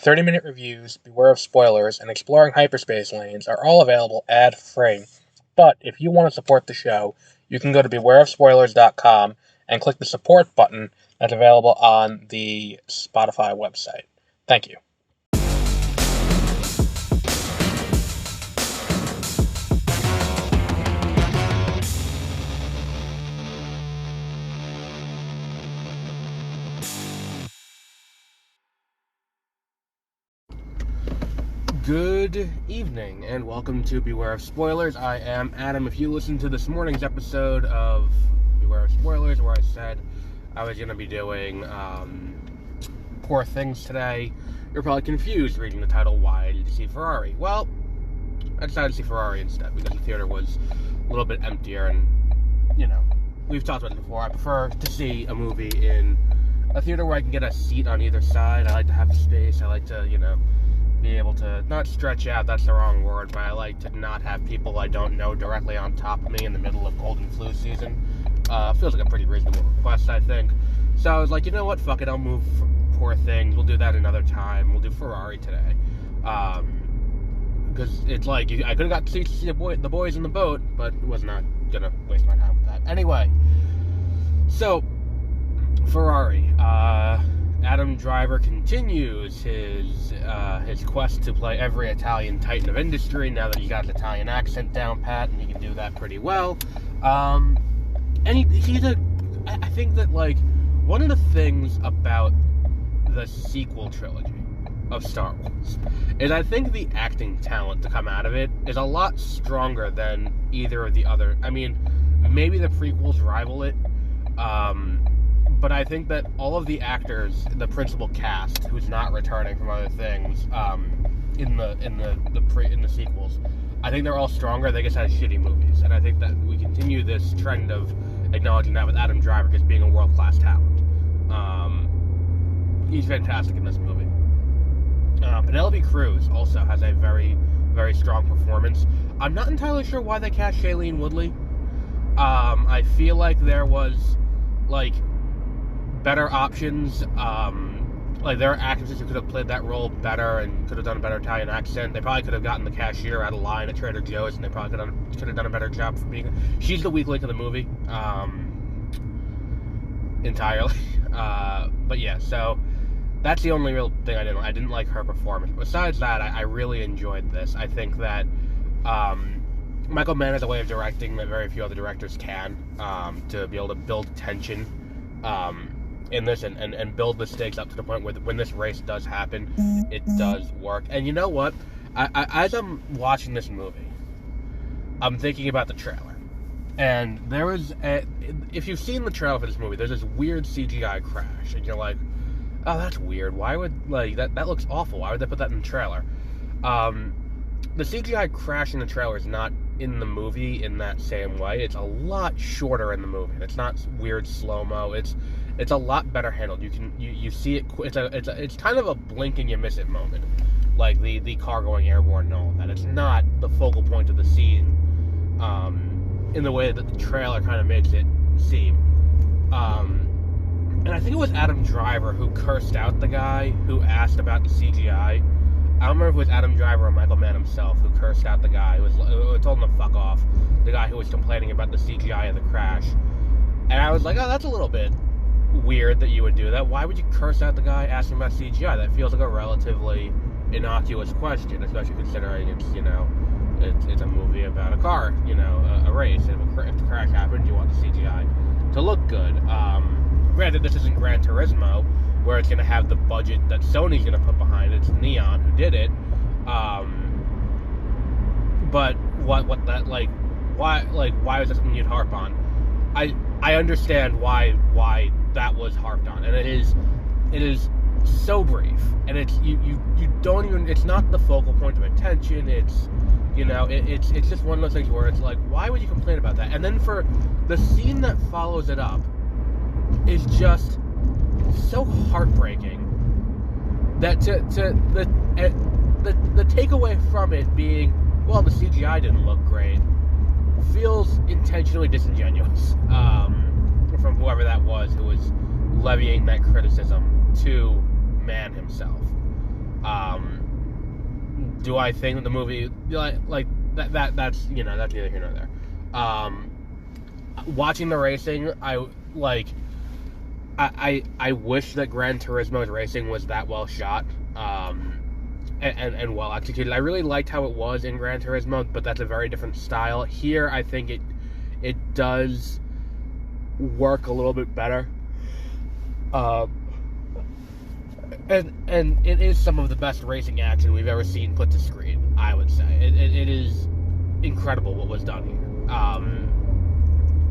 30-minute reviews, beware of spoilers, and exploring hyperspace lanes are all available ad-free. But if you want to support the show, you can go to bewareofspoilers.com and click the support button that's available on the Spotify website. Thank you. Good evening, and welcome to Beware of Spoilers. I am Adam. If you listened to this morning's episode of Beware of Spoilers, where I said I was going to be doing Poor Things today, you're probably confused reading the title, Why Did You See Ferrari? Well, I decided to see Ferrari instead, because the theater was a little bit emptier, and, you know, we've talked about it before. I prefer to see a movie in a theater where I can get a seat on either side. I like to have space. I like to, be able to not stretch out, that's the wrong word, but I like to not have people I don't know directly on top of me in the middle of cold and flu season. Feels like a pretty reasonable request, I think. So I was like, you know what, fuck it, I'll move for Poor Things, we'll do that another time, we'll do Ferrari today. Because it's like, I could have got to see the boys in the boat, but was not gonna waste my time with that. Anyway, so, Ferrari, Adam Driver continues his quest to play every Italian titan of industry now that he got his Italian accent down pat, and he can do that pretty well. And I think that, like, one of the things about the sequel trilogy of Star Wars is I think the acting talent to come out of it is a lot stronger than either of the other. I mean, maybe the prequels rival it, but I think that all of the actors, the principal cast, who's not returning from other things, in the sequels, I think they're all stronger. They just had shitty movies, and I think that we continue this trend of acknowledging that with Adam Driver just being a world-class talent. He's fantastic in this movie. Penelope Cruz also has a very, very strong performance. I'm not entirely sure why they cast Shailene Woodley. I feel like there was, like, better options, like there are actresses who could have played that role better and could have done a better Italian accent. They probably could have gotten the cashier out of line at Trader Joe's, and they probably could have done a better job for being. She's the weak link of the movie, entirely. But yeah, so that's the only real thing I didn't like her performance. Besides that, I really enjoyed this. I think that Michael Mann has a way of directing that very few other directors can, to be able to build tension in this and build the stakes up to the point where when this race does happen, it does work. And you know what? As I'm watching this movie, I'm thinking about the trailer. And there was if you've seen the trailer for this movie, there's this weird CGI crash, and you're like, oh, that's weird. Why would, like, that looks awful. Why would they put that in the trailer? The CGI crash in the trailer is not in the movie in that same way. It's a lot shorter in the movie. It's not weird slow-mo. It's a lot better handled. You see it. It's kind of a blink and you miss it moment, like the car going airborne and all of that. It's not the focal point of the scene, in the way that the trailer kind of makes it seem. And I think it was Adam Driver who cursed out the guy who asked about the CGI. I don't remember if it was Adam Driver or Michael Mann himself who cursed out the guy who told him to fuck off. The guy who was complaining about the CGI of the crash. And I was like, oh, that's a little bit weird that you would do that. Why would you curse out the guy asking about CGI? That feels like a relatively innocuous question, especially considering it's a movie about a car, a race. If the crash happens, you want the CGI to look good. Granted, this isn't Gran Turismo, where it's going to have the budget that Sony's going to put behind it. It's Neon who did it. But why is this something you'd harp on? I understand why that was harped on, and it is so brief, and it's you don't even, it's not the focal point of attention. It's it's just one of those things where it's like, why would you complain about that? And then for the scene that follows it up is just so heartbreaking that the takeaway from it being, well, the CGI didn't look great, feels intentionally disingenuous from whoever that was who was levying that criticism to Mann himself. Do I think that the movie like that's that's neither here nor there. Watching the racing, I wish that Gran Turismo's racing was that well shot. And well executed. I really liked how it was in Gran Turismo, but that's a very different style. Here, I think it does work a little bit better. And it is some of the best racing action we've ever seen put to screen, I would say. It is incredible what was done here.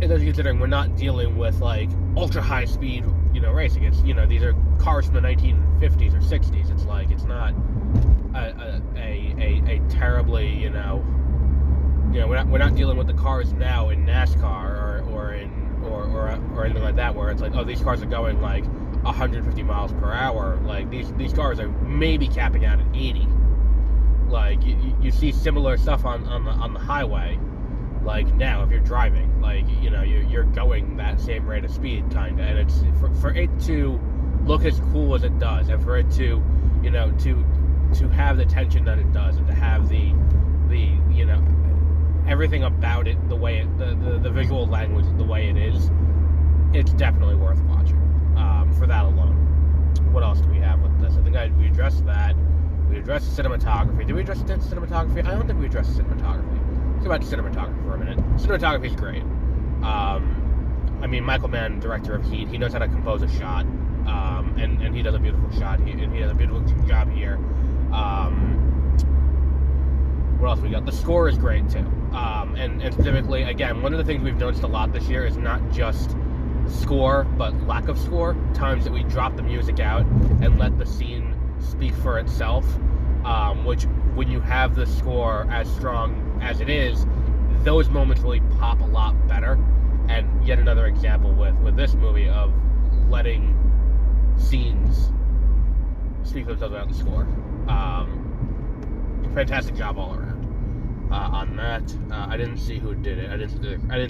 And as considering we're not dealing with like ultra high speed, racing. It's these are cars from the 1950s or 60s. It's like it's not a terribly we're not dealing with the cars now in NASCAR or anything like that where it's like, oh, these cars are going like 150 miles per hour. Like these cars are maybe capping out at 80. Like you see similar stuff on the highway. Like now, if you're driving, like you're going that same rate of speed, kinda, and it's for it to look as cool as it does, and for it to to have the tension that it does, and to have the everything about it, the way the visual language, the way it is, it's definitely worth watching. For that alone. What else do we have with this? I think we addressed that. We addressed the cinematography. Did we address the cinematography? I don't think we addressed the cinematography. Let's go back to cinematography for a minute. Cinematography is great. Michael Mann, director of Heat, he knows how to compose a shot, and he does a beautiful shot. He does a beautiful job here. What else we got? The score is great too. And specifically, again, one of the things we've noticed a lot this year is not just score, but lack of score. Times that we drop the music out and let the scene speak for itself. Which, when you have the score as strong as it is, those moments really pop a lot better. And yet another example with this movie of letting scenes speak for themselves without the score. Fantastic job all around on that. I didn't see who did it. I didn't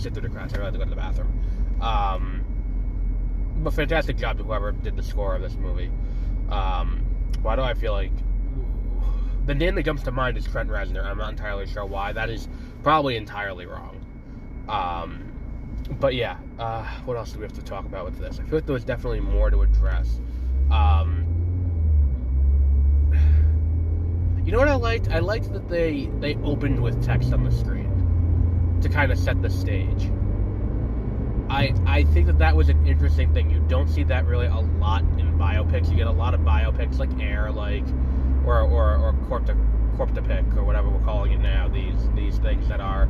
sit through the credits. I really had to go to the bathroom. But fantastic job to whoever did the score of this movie. Why do I feel like the name that jumps to mind is Trent Reznor? I'm not entirely sure why. That is probably entirely wrong. But yeah, what else do we have to talk about with this? I feel like there was definitely more to address. You know what I liked? I liked that they opened with text on the screen to kind of set the stage. I think that was an interesting thing. You don't see that really a lot in biopics. You get a lot of biopics like Air, or Corp to Pick, or whatever we're calling it now. These things that are,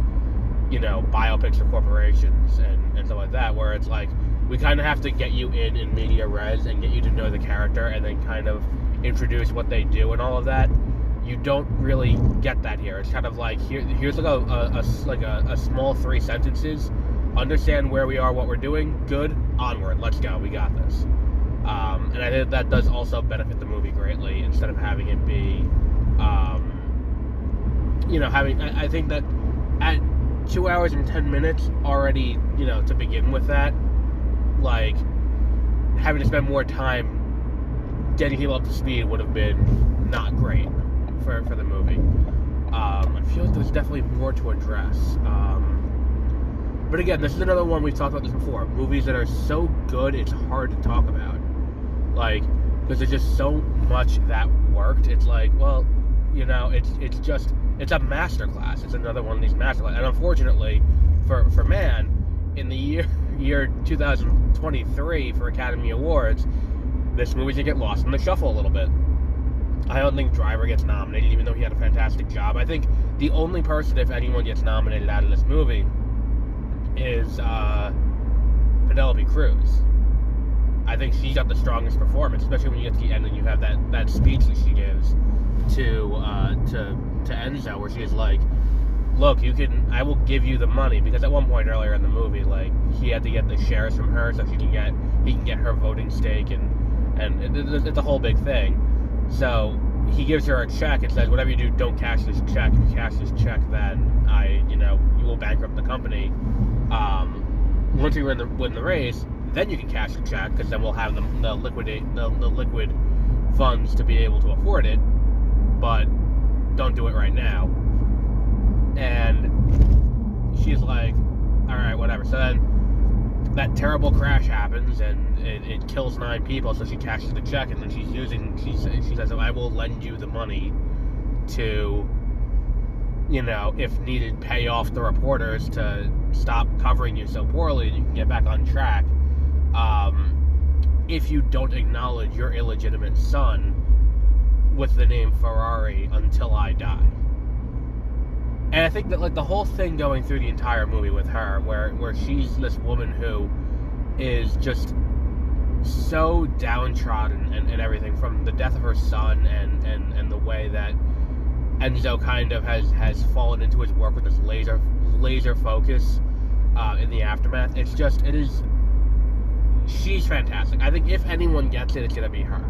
biopics for corporations and stuff like that, where it's like we kind of have to get you in media res and get you to know the character, and then kind of introduce what they do and all of that. You don't really get that here. It's kind of like here's like a small 3 sentences. Understand where we are, what we're doing. Good. Onward. Let's go. We got this. And I think that does also benefit the movie greatly, instead of having it be, I think that at 2 hours and 10 minutes already, to begin with that, like, having to spend more time getting people up to speed would have been not great for the movie. I feel like there's definitely more to address. But again, this is another one, we've talked about this before. Movies that are so good, it's hard to talk about. Like, because there's just so much that worked. It's like, well, it's a masterclass. It's another one of these masterclass. And unfortunately, for Mann, in the year 2023 for Academy Awards, this movie should get lost in the shuffle a little bit. I don't think Driver gets nominated, even though he had a fantastic job. I think the only person, if anyone gets nominated out of this movie, is Penelope Cruz. I think she got the strongest performance, especially when you get to the end and you have that speech that she gives to Enzo, where she is like, look, I will give you the money, because at one point earlier in the movie, like, he had to get the shares from her so he can get her voting stake, and it's a whole big thing. So he gives her a check and says, whatever you do, don't cash this check. If you cash this check, then you will bankrupt the company. Once we win the race, then you can cash the check, because then we'll have the liquid funds to be able to afford it. But don't do it right now. And she's like, all right, whatever. So then that terrible crash happens, and it kills 9 people, so she cashes the check, and then she says, I will lend you the money to, if needed, pay off the reporters to stop covering you so poorly and you can get back on track. If you don't acknowledge your illegitimate son with the name Ferrari until I die. And I think that, like, the whole thing going through the entire movie with her, where she's this woman who is just so downtrodden and everything, from the death of her son and the way that Enzo kind of has fallen into his work with this laser focus in the aftermath. She's fantastic. I think if anyone gets it, it's going to be her.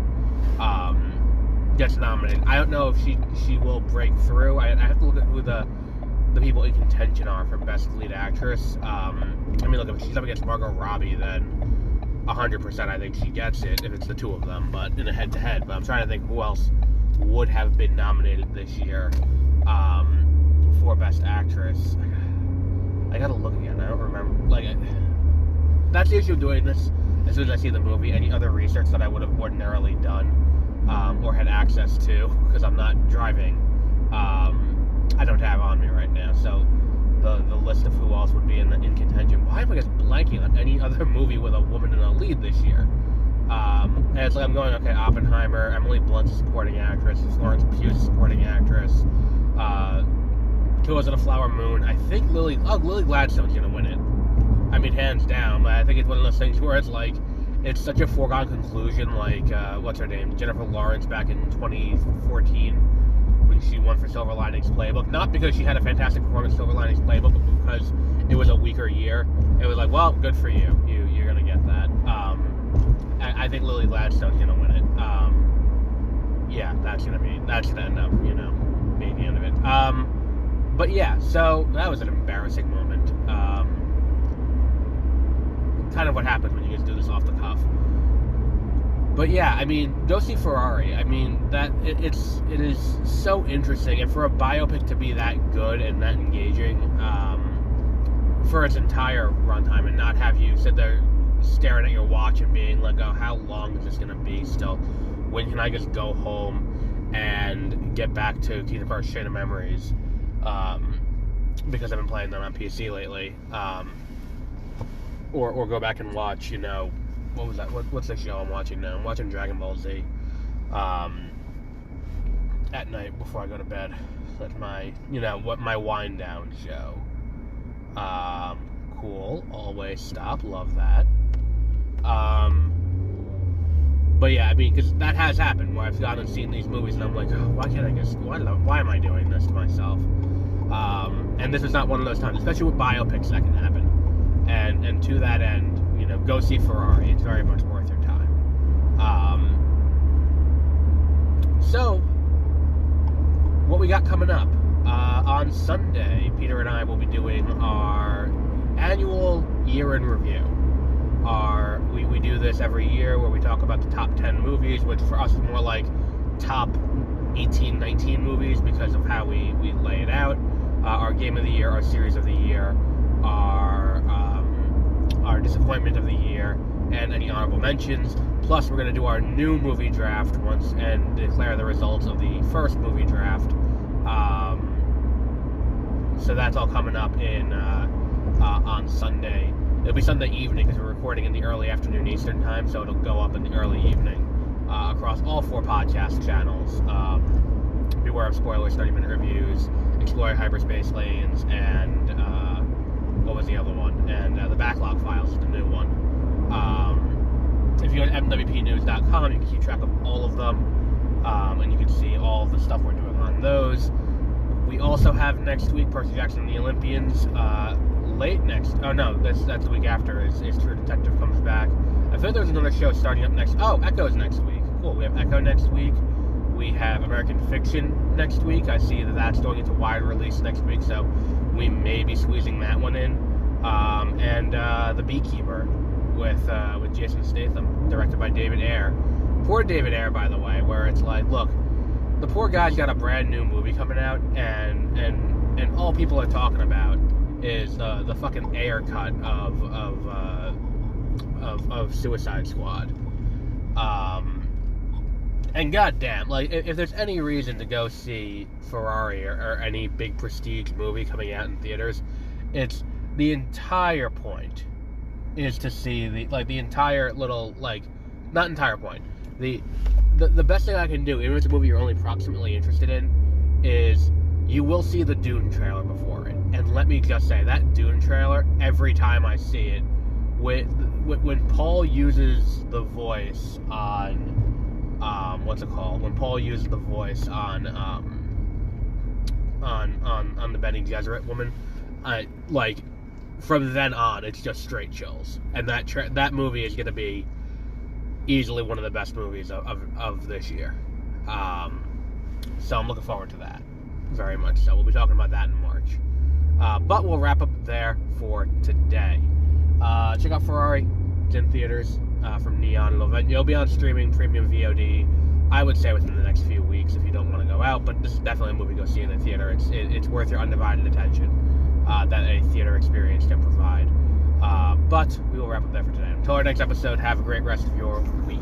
Gets nominated. I don't know if she will break through. I have to look at who the people in contention are for Best Lead Actress. Look, if she's up against Margot Robbie, then 100% I think she gets it, if it's the two of them, but in a head-to-head. But I'm trying to think who else would have been nominated this year for Best Actress. I gotta look again. I don't remember. That's the issue of doing this. As soon as I see the movie, any other research that I would have ordinarily done or had access to, because I'm not driving, I don't have on me right now. So the list of who else would be in contention. Why am I just blanking on any other movie with a woman in the lead this year? And it's like I'm going, okay, Oppenheimer, Emily Blunt's a supporting actress, Florence Pugh's a supporting actress, Killers of the Flower Moon. I think Lily Gladstone's gonna win it. I mean, hands down. But I think it's one of those things where it's like, it's such a foregone conclusion. Like, what's her name? Jennifer Lawrence back in 2014 when she won for Silver Linings Playbook. Not because she had a fantastic performance in Silver Linings Playbook, but because it was a weaker year. It was like, well, good for you. You're gonna get that. I think Lily Gladstone's gonna win it. Yeah, that's gonna end up, being the end of it. But yeah, so that was an embarrassing moment. Kind of what happens when you guys do this off the cuff. But yeah, go see Ferrari. It is so interesting, and for a biopic to be that good and that engaging for its entire runtime, and not have you sit there staring at your watch and being like, oh, how long is this going to be still? When can I just go home and get back to Kingdom Hearts Chain of Memories? Because I've been playing them on PC lately. Or go back and watch, what was that? What's the show I'm watching now? I'm watching Dragon Ball Z at night before I go to bed. That's my, my wind down show. Cool. Always Stop. Love that. But yeah, because that has happened where I've gone and seen these movies and I'm like, oh, why am I doing this to myself? And this is not one of those times, especially with biopics, that can happen. And to that end, go see Ferrari. It's very much worth your time. So, what we got coming up? On Sunday, Peter and I will be doing our annual year-in review. We do this every year where we talk about the top 10 movies, which for us is more like top 18, 19 movies because of how we lay it out. Our game of the year, our series of the year, our disappointment of the year, and any honorable mentions. Plus, we're going to do our new movie draft and declare the results of the first movie draft. So that's all coming up on Sunday. It'll be Sunday evening because we're recording in the early afternoon Eastern time, so it'll go up in the early evening across all 4 podcast channels. Beware of Spoilers, 30-minute reviews, Exploring Hyperspace Lanes, and what was the other one? And the Backlog Files is the new one. If you go to mwpnews.com, you can keep track of all of them, and you can see all of the stuff we're doing on those. We also have next week Percy Jackson and the Olympians. That's the week after is True Detective comes back. I think there's another show starting up next. Oh, Echo's next week. Cool. We have Echo next week. We have American Fiction next week. I see that's going into wide release next week, so we may be squeezing that one in. And The Beekeeper with Jason Statham, directed by David Ayer. Poor David Ayer, by the way, where it's like, look, the poor guy's got a brand new movie coming out, and all people are talking about is the fucking Ayer cut of Suicide Squad. And goddamn, like, if there's any reason to go see Ferrari or any big prestige movie coming out in theaters, it's the entire point is to see the entire little, like, not entire point. The best thing I can do, even if it's a movie you're only proximately interested in, is you will see the Dune trailer before it. And let me just say, that Dune trailer, every time I see it, when Paul uses the voice on what's it called? When Paul uses the voice on the Bene Gesserit woman, like, from then on, it's just straight chills. And that movie is going to be easily one of the best movies of this year. So I'm looking forward to that very much. So we'll be talking about that in March. But we'll wrap up there for today. Check out Ferrari. It's in theaters from Neon. It'll be on streaming, premium VOD, I would say within the next few weeks if you don't want to go out. But this is definitely a movie to go see in the theater. It's worth your undivided attention that a theater experience can provide. But we will wrap up there for today. Until our next episode, have a great rest of your week.